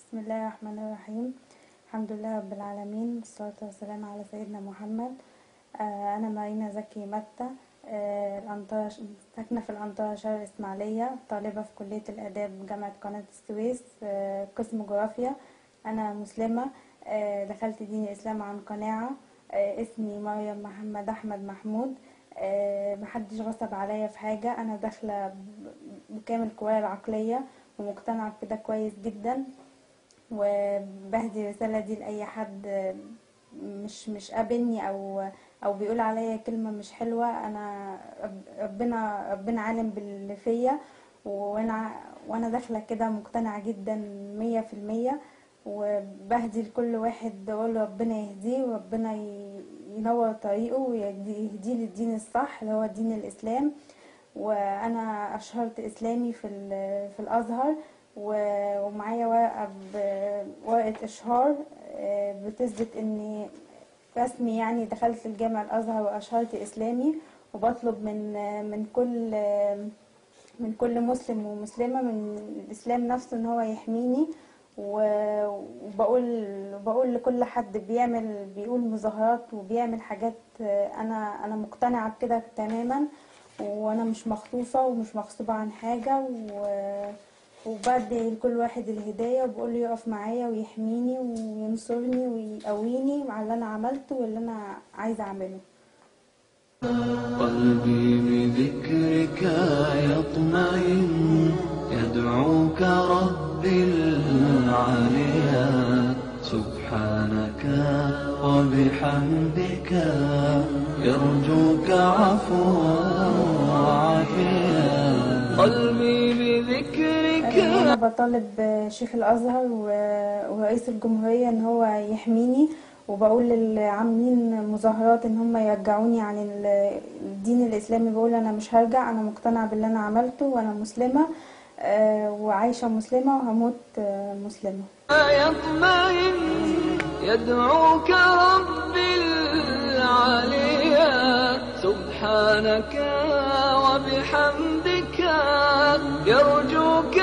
بسم الله الرحمن الرحيم. الحمد لله رب العالمين، والصلاة والسلام على سيدنا محمد. أنا مارينا زكي متى، ساكنة في الأنطرة شرق الإسماعيلية، طالبة في كلية الآداب جامعة قناة السويس، قسم جغرافيا. أنا مسلمة، دخلت دين الإسلام عن قناعة. اسمي مريم محمد أحمد محمود. محدش غصب عليا في حاجة، أنا داخلة بكامل قوايا العقلية ومقتنعة بكده كويس جدا، وبهدي الرسالة دي لأي حد مش قابلني او بيقول عليا كلمة مش حلوة. انا ربنا عالم باللي فيا، وانا داخلة كده مقتنعة جدا 100%، وبهدي لكل واحد اقول ربنا يهديه وربنا ينور طريقه ويهديه للدين الصح اللي هو دين الاسلام. وانا اشهرت اسلامي في الازهر، ومعايا ورقة اشهار بتثبت اني رسمي يعني دخلت الجامع الازهر واشهرت اسلامي. وبطلب من كل مسلم ومسلمة من الاسلام نفسه ان هو يحميني. وبقول لكل حد بيقول مظاهرات وبيعمل حاجات، انا مقتنعة بكده تماما، وانا مش مخطوفة ومش مغصوبة عن حاجة، وبدي لكل واحد الهداية وبقول له يقف معايا ويحميني وينصرني ويقويني على اللي انا عملته واللي انا عايزة اعمله. قلبي بذكرك يطمئن، يدعوك ربي العليا، سبحانك وبحمدك يرجوك عفوا وعافيا. قلبي بذكرك. انا بطالب شيخ الازهر ورئيس الجمهورية ان هو يحميني، وبقول للعاملين مظاهرات ان هم يرجعوني عن الدين الاسلامي. بقول انا مش هرجع، انا مقتنعة باللي انا عملته، وانا مسلمة وعايشة مسلمة وهموت مسلمة. يطمئن يدعوك ربي العليا، سبحانك وبحمدك يرجوك